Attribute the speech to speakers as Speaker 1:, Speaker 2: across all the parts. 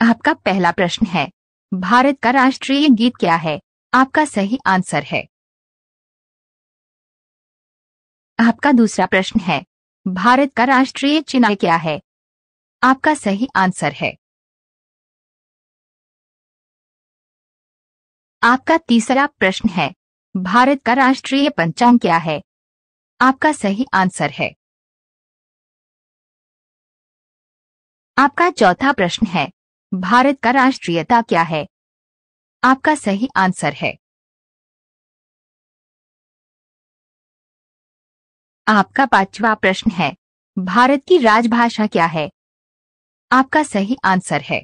Speaker 1: आपका पहला प्रश्न है, भारत का राष्ट्रीय गीत क्या है? आपका सही आंसर है। आपका दूसरा प्रश्न है, भारत का राष्ट्रीय चिन्ह क्या है? आपका सही आंसर है। आपका तीसरा प्रश्न है, भारत का राष्ट्रीय पंचांग क्या है? आपका सही आंसर है। आपका चौथा प्रश्न है, भारत का राष्ट्रीयता क्या है? आपका सही आंसर है। आपका पांचवा प्रश्न है, भारत की राजभाषा क्या है? आपका सही आंसर है।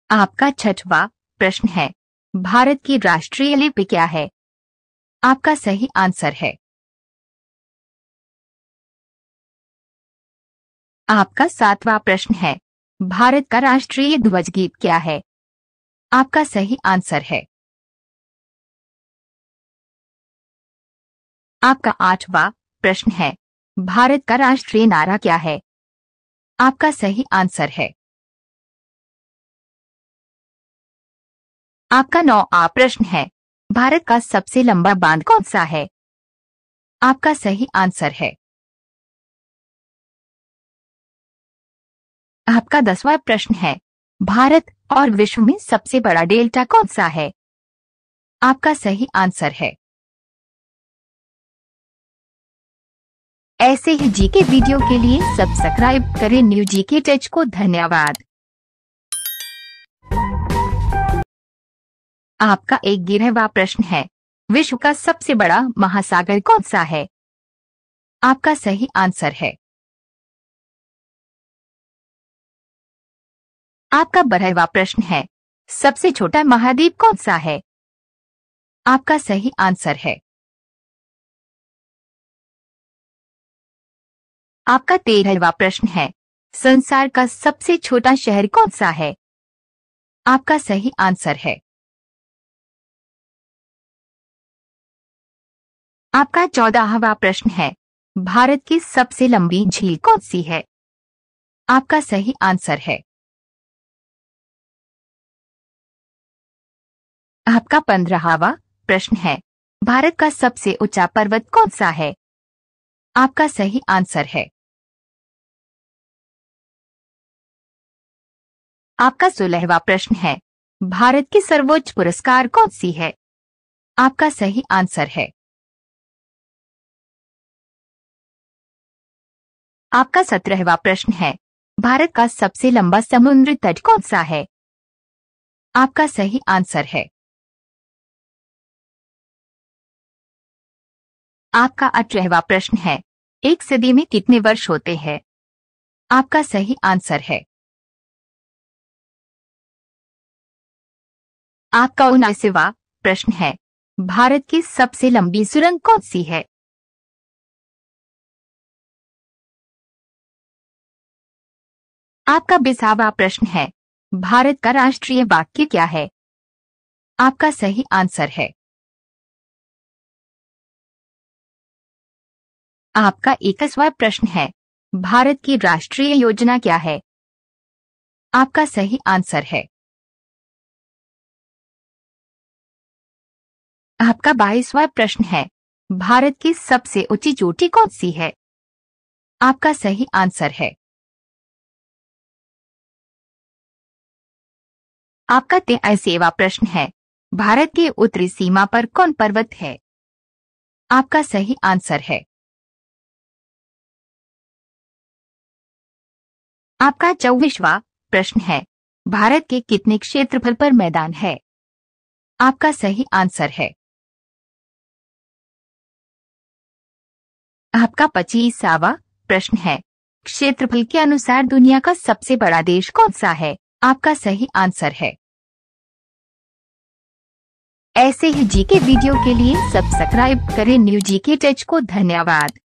Speaker 1: आपका छठवां प्रश्न है, भारत की राष्ट्रीय लिपि क्या है? आपका सही आंसर है। आपका सातवां प्रश्न है, भारत का राष्ट्रीय ध्वज गीत क्या है? आपका सही आंसर है। आपका आठवां प्रश्न है, भारत का राष्ट्रीय नारा क्या है? आपका सही आंसर है। आपका नौवां प्रश्न है, भारत का सबसे लंबा बांध कौन सा है? आपका सही आंसर है। आपका 10वां प्रश्न है, भारत और विश्व में सबसे बड़ा डेल्टा कौन सा है? आपका सही आंसर है। ऐसे ही जीके वीडियो के लिए सब्सक्राइब करें न्यू जीके टेच को। धन्यवाद। आपका 11वां प्रश्न है, विश्व का सबसे बड़ा महासागर कौन सा है? आपका सही आंसर है। आपका 12वां प्रश्न है, सबसे छोटा महाद्वीप कौन सा है? आपका सही आंसर है। आपका 13वां प्रश्न है, संसार का सबसे छोटा शहर कौन सा है? आपका सही आंसर है। आपका 14वां प्रश्न है, भारत की सबसे लंबी झील कौन सी है? आपका सही आंसर है। आपका 15वां प्रश्न है, भारत का सबसे ऊंचा पर्वत कौन सा है? आपका सही आंसर है। आपका 16वां प्रश्न है, भारत की सर्वोच्च पुरस्कार कौन सी है? आपका सही आंसर है। आपका 17वां प्रश्न है, भारत का सबसे लंबा समुद्री तट कौन सा है? आपका सही आंसर है। आपका 18वां प्रश्न है, एक सदी में कितने वर्ष होते हैं? आपका सही आंसर है। आपका 19वां प्रश्न है, भारत की सबसे लंबी सुरंग कौन सी है? आपका 20वां प्रश्न है, भारत का राष्ट्रीय वाक्य क्या है? आपका सही आंसर है। आपका 21वां प्रश्न है, भारत की राष्ट्रीय योजना क्या है? आपका सही आंसर है। आपका 22वां प्रश्न है, भारत की सबसे ऊंची चोटी कौन सी है? आपका सही आंसर है। आपका 23वां प्रश्न है, भारत की उत्तरी सीमा पर कौन पर्वत है? आपका सही आंसर है। आपका 24वां प्रश्न है, भारत के कितने क्षेत्रफल पर मैदान है? आपका सही आंसर है। आपका 25वां प्रश्न है, क्षेत्रफल के अनुसार दुनिया का सबसे बड़ा देश कौन सा है? आपका सही आंसर है। ऐसे ही जीके वीडियो के लिए सब्सक्राइब करें न्यू जीके टेच को। धन्यवाद।